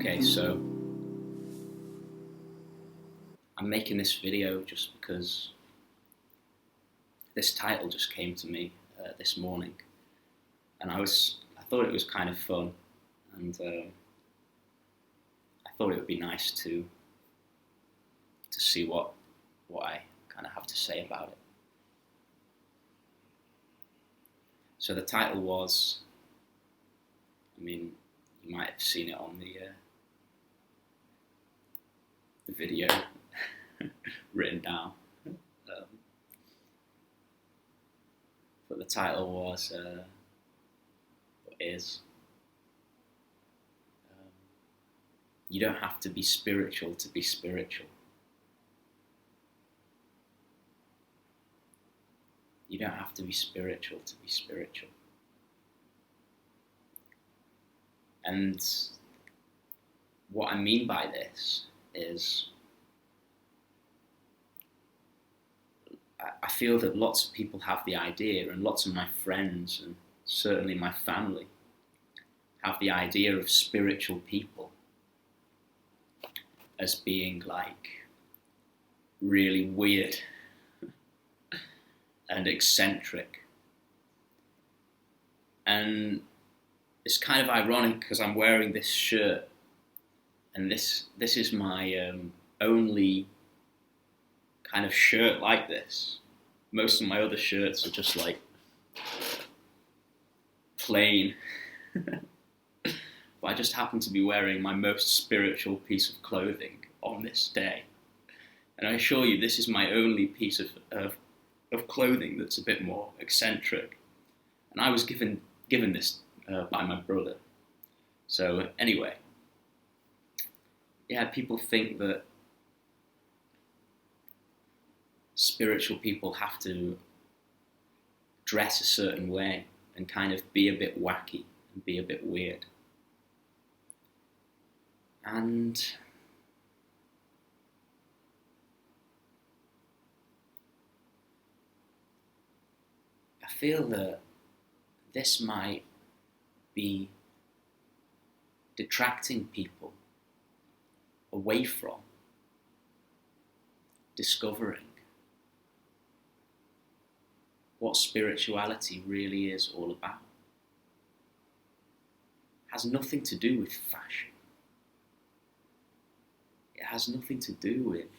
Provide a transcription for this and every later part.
Okay, so I'm making this video just because this title just came to me this morning, and I thought it was kind of fun, and I thought it would be nice to see what I kind of have to say about it. So the title was, you might have seen it on the video written down, but the title was you don't have to be spiritual to be spiritual. You don't have to be spiritual to be spiritual. And what I mean by this is I feel that lots of people have the idea, and lots of my friends and certainly my family have the idea of spiritual people as being like really weird and eccentric. And it's kind of ironic because I'm wearing this shirt, and this is my only kind of shirt like this. Most of my other shirts are just like plain. But I just happen to be wearing my most spiritual piece of clothing on this day. And I assure you, this is my only piece of clothing that's a bit more eccentric. And I was given this by my brother. So anyway, yeah, people think that spiritual people have to dress a certain way and kind of be a bit wacky and be a bit weird. And I feel that this might be detracting people away from discovering what spirituality really is all about. It has nothing to do with fashion. It has nothing to do with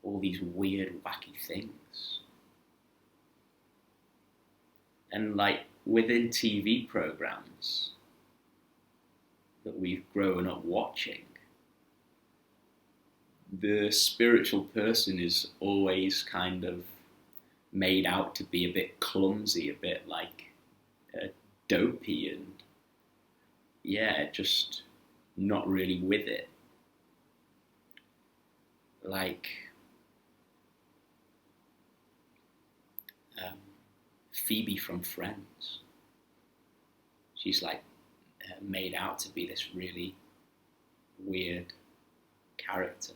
all these weird, wacky things. And like within TV programs that we've grown up watching, the spiritual person is always kind of made out to be a bit clumsy, a bit like dopey, and yeah, just not really with it. Like Phoebe from Friends. She's like made out to be this really weird character.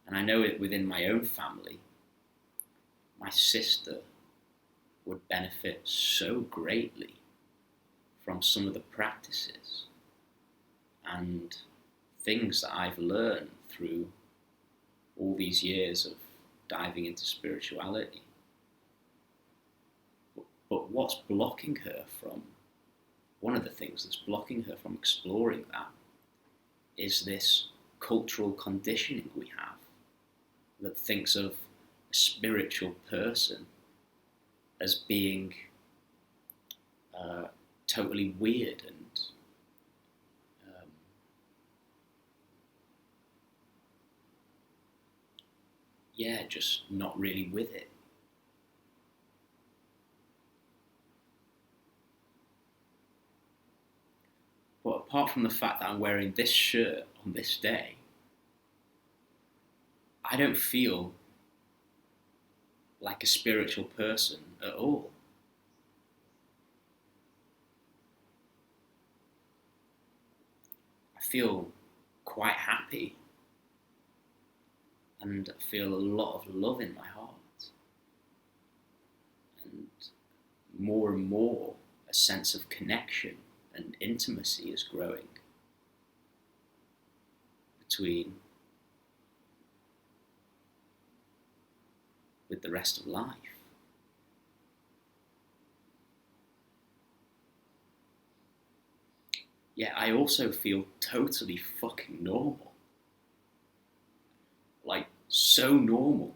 And I know it within my own family, my sister would benefit so greatly from some of the practices and things that I've learned through all these years of diving into spirituality. But what's blocking her from, one of the things that's blocking her from exploring that is this cultural conditioning we have that thinks of a spiritual person as being totally weird and just not really with it. But apart from the fact that I'm wearing this shirt on this day, I don't feel like a spiritual person at all. I feel quite happy and feel a lot of love in my heart. And more and more a sense of connection and intimacy is growing with the rest of life. Yet I also feel totally fucking normal. Like, so normal.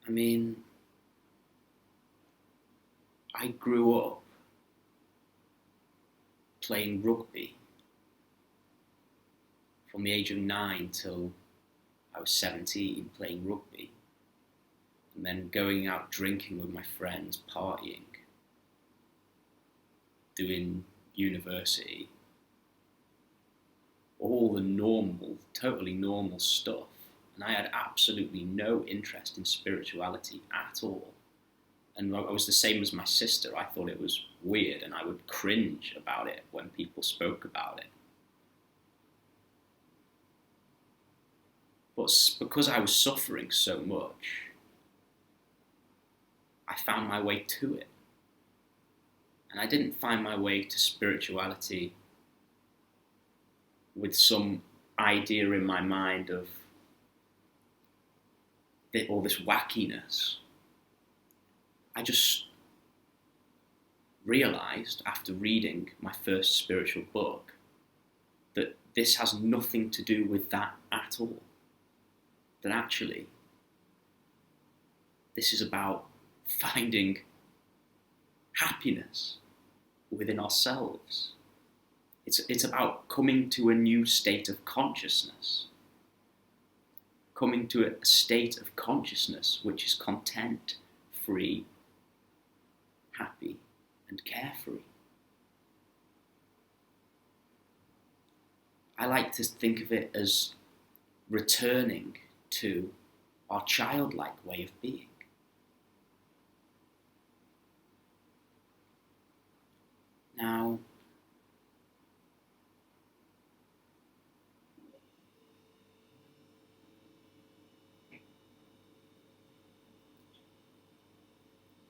I mean, I grew up playing rugby from the age of 9 till I was 17, playing rugby, and then going out drinking with my friends, partying, doing university, all the normal, totally normal stuff. And I had absolutely no interest in spirituality at all. And I was the same as my sister. I thought it was weird and I would cringe about it when people spoke about it. But because I was suffering so much, I found my way to it. And I didn't find my way to spirituality with some idea in my mind of all this wackiness. I just realised after reading my first spiritual book that this has nothing to do with that at all. That actually, this is about finding happiness within ourselves. It's about coming to a new state of consciousness. Coming to a state of consciousness which is content, free, happy, and carefree. I like to think of it as returning to our childlike way of being. Now,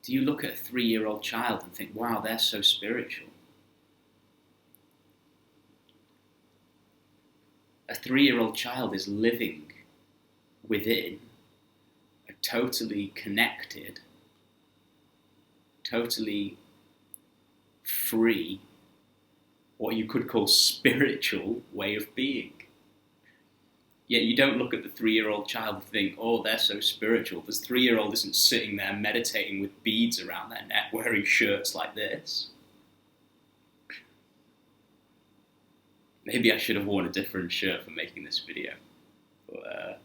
do you look at a 3-year-old child and think, wow, they're so spiritual? A 3-year-old child is living within a totally connected, totally free, what you could call spiritual way of being. Yet you don't look at the 3-year-old child and think, oh, they're so spiritual. This 3-year-old isn't sitting there meditating with beads around their neck, wearing shirts like this. Maybe I should have worn a different shirt for making this video. But,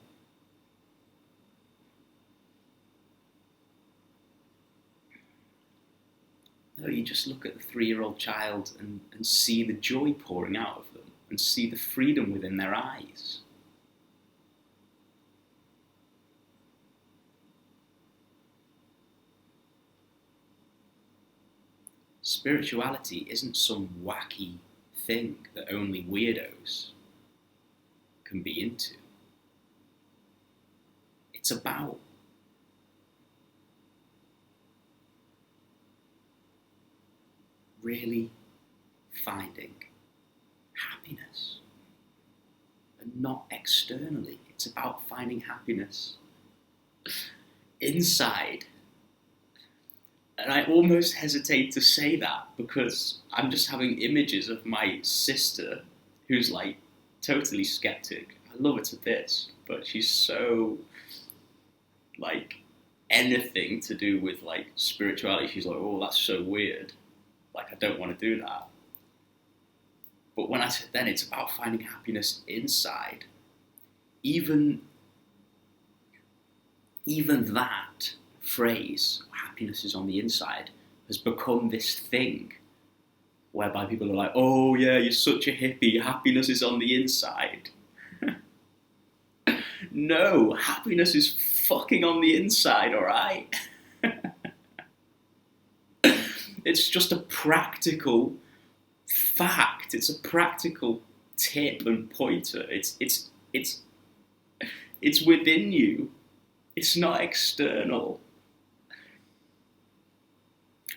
no, you just look at the 3-year-old child and see the joy pouring out of them and see the freedom within their eyes. Spirituality isn't some wacky thing that only weirdos can be into. It's about really finding happiness, and not externally. It's about finding happiness inside. And I almost hesitate to say that because I'm just having images of my sister who's like totally skeptic. I love her to bits, but she's so like anything to do with like spirituality. She's like, oh, that's so weird. Like, I don't want to do that. But when I said then, it's about finding happiness inside. Even that phrase, happiness is on the inside, has become this thing whereby people are like, oh yeah, you're such a hippie, happiness is on the inside. No, happiness is fucking on the inside, alright? It's just a practical fact, it's a practical tip and pointer. It's It's within you. It's not external.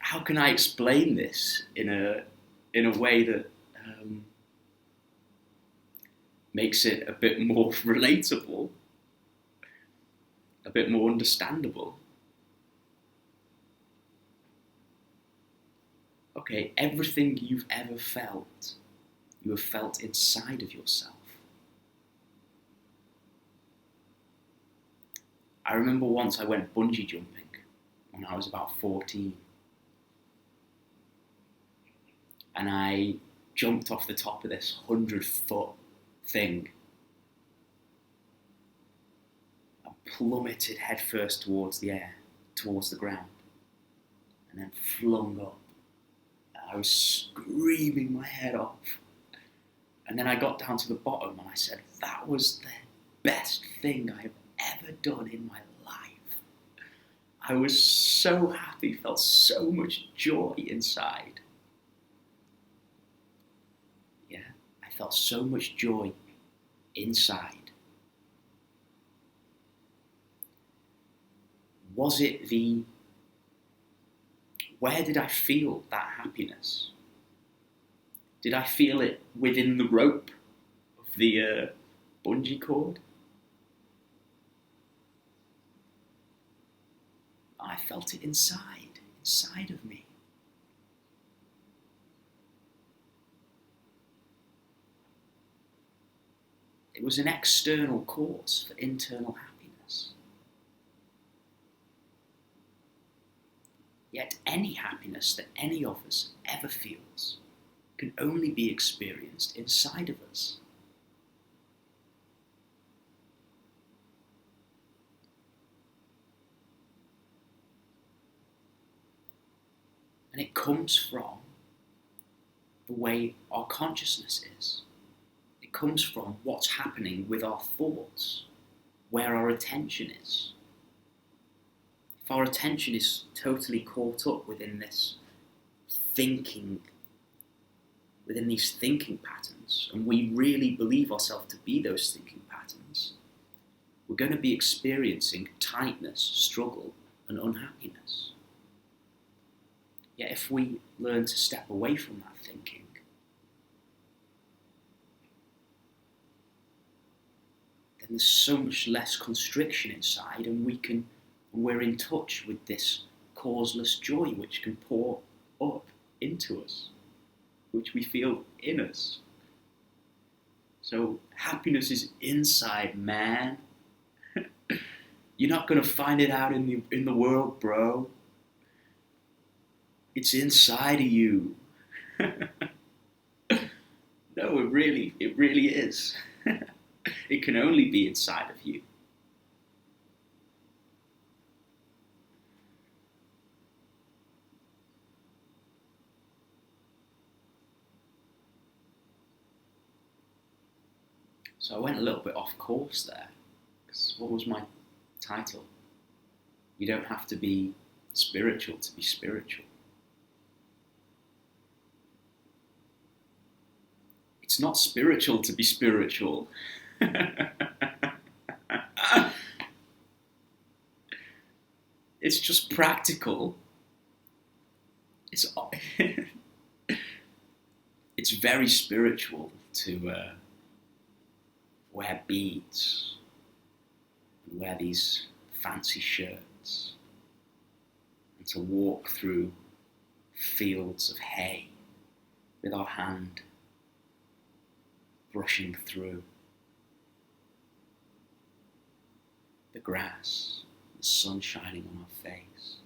How can I explain this in a way that makes it a bit more relatable, a bit more understandable? Okay, everything you've ever felt, you have felt inside of yourself. I remember once I went bungee jumping when I was about 14. And I jumped off the top of this 100-foot thing and plummeted headfirst towards the air, towards the ground, and then flung up. I was screaming my head off. And then I got down to the bottom and I said, that was the best thing I have ever done in my life. I was so happy, felt so much joy inside. Yeah, I felt so much joy inside. Was it where did I feel that happiness? Did I feel it within the rope of the bungee cord? I felt it inside of me. It was an external cause for internal happiness. Yet any happiness that any of us ever feels can only be experienced inside of us. And it comes from the way our consciousness is. It comes from what's happening with our thoughts, where our attention is. If our attention is totally caught up within this thinking, within these thinking patterns, and we really believe ourselves to be those thinking patterns, we're going to be experiencing tightness, struggle, and unhappiness. Yet if we learn to step away from that thinking, then there's so much less constriction inside, and we're in touch with this causeless joy which can pour up into us, which we feel in us. So happiness is inside, man. You're not going to find it out in the world, bro. It's inside of you. No, it really is. It can only be inside of you. So I went a little bit off course there, because what was my title? You don't have to be spiritual to be spiritual. It's not spiritual to be spiritual. It's just practical. It's very spiritual to wear beads and wear these fancy shirts and to walk through fields of hay with our hand brushing through the grass, the sun shining on our face,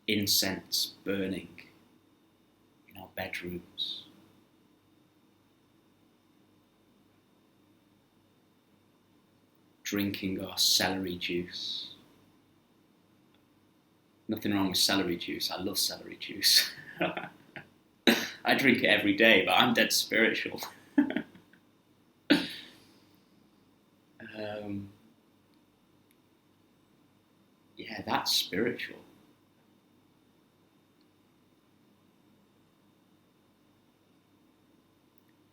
incense burning in our bedrooms, drinking our celery juice. Nothing wrong with celery juice, I love celery juice. I drink it every day, but I'm dead spiritual. Yeah, that's spiritual.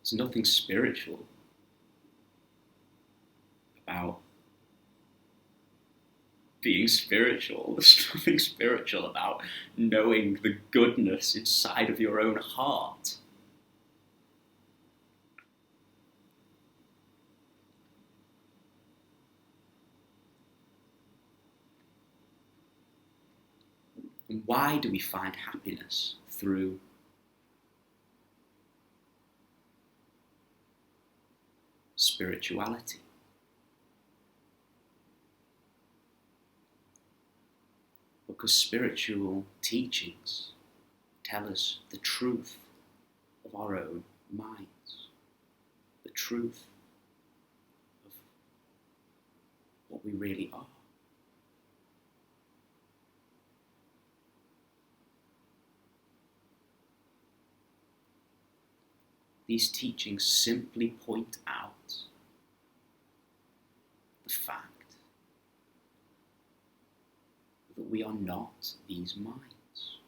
There's nothing spiritual being spiritual. There's nothing spiritual about knowing the goodness inside of your own heart. And why do we find happiness through spirituality? Because spiritual teachings tell us the truth of our own minds, the truth of what we really are. These teachings simply point out the fact that we are not these minds,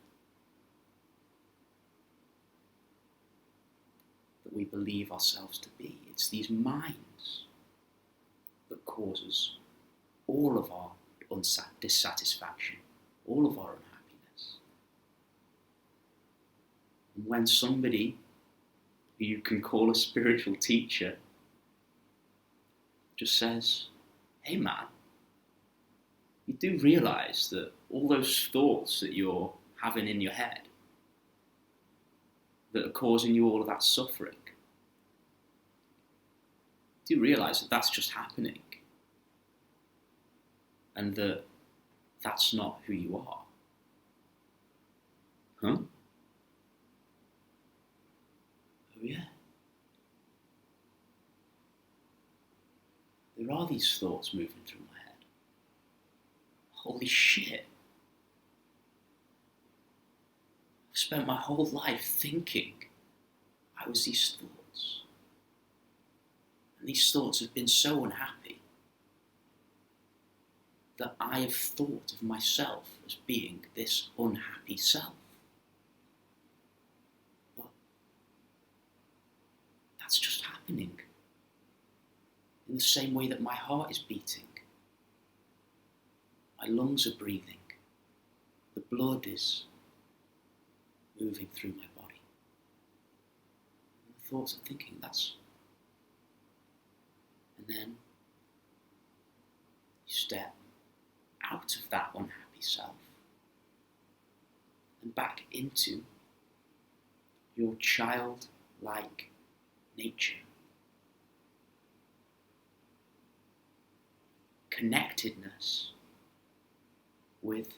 that we believe ourselves to be. It's these minds that causes all of our dissatisfaction, all of our unhappiness. And when somebody who you can call a spiritual teacher just says, hey man, you do realise that all those thoughts that you're having in your head that are causing you all of that suffering, do you realise that that's just happening and that that's not who you are? Huh? Oh yeah. There are these thoughts moving through my head. Holy shit. I've spent my whole life thinking I was these thoughts. And these thoughts have been so unhappy that I have thought of myself as being this unhappy self. But that's just happening in the same way that my heart is beating. My lungs are breathing. The blood is moving through my body. And the thoughts are thinking that's... And then you step out of that unhappy self and back into your childlike nature. Connectedness with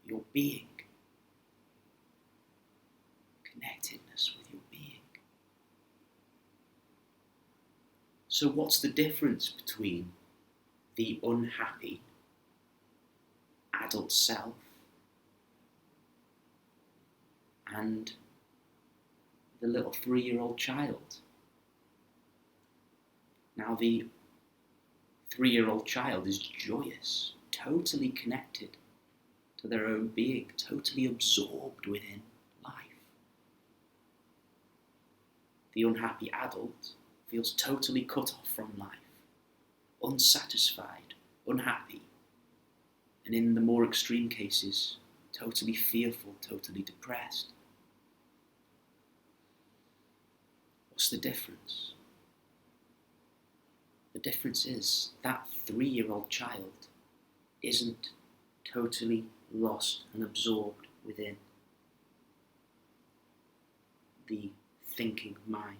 your being. Connectedness with your being. So what's the difference between the unhappy adult self and the little 3-year-old child? Now the 3-year-old child is joyous, totally connected to their own being, totally absorbed within life. The unhappy adult feels totally cut off from life, unsatisfied, unhappy, and in the more extreme cases, totally fearful, totally depressed. What's the difference? The difference is that 3-year-old child isn't totally lost and absorbed within the thinking mind.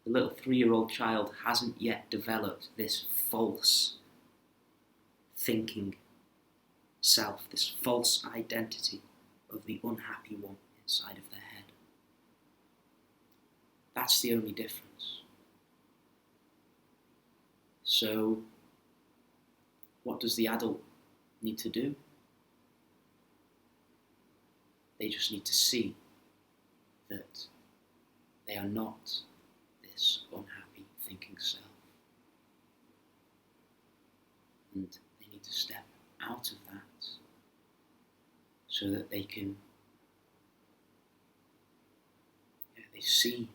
The little 3-year-old child hasn't yet developed this false thinking self, this false identity of the unhappy one inside of their head. That's the only difference. So, what does the adult need to do? They just need to see that they are not this unhappy thinking self. And they need to step out of that so that they can they see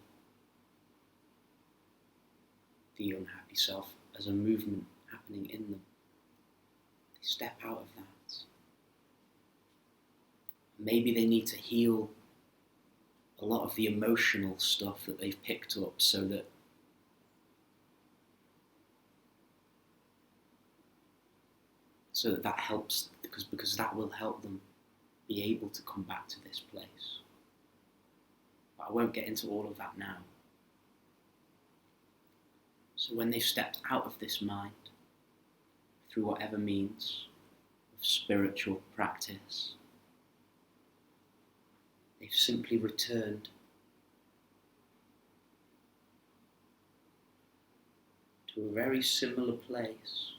the unhappy self as a movement happening in them. They step out of that. Maybe they need to heal a lot of the emotional stuff that they've picked up so that that helps, because that will help them be able to come back to this place. But I won't get into all of that now. So when they've stepped out of this mind, through whatever means of spiritual practice, they've simply returned to a very similar place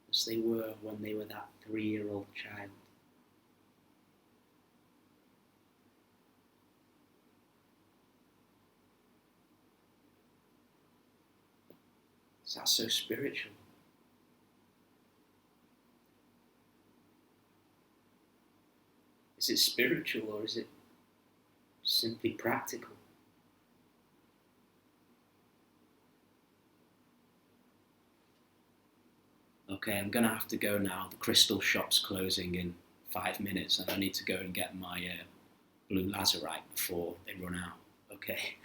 as they were when they were that 3-year-old child. Is that so spiritual? Is it spiritual or is it simply practical? Okay, I'm going to have to go now. The crystal shop's closing in 5 minutes and I need to go and get my blue lazurite before they run out. Okay.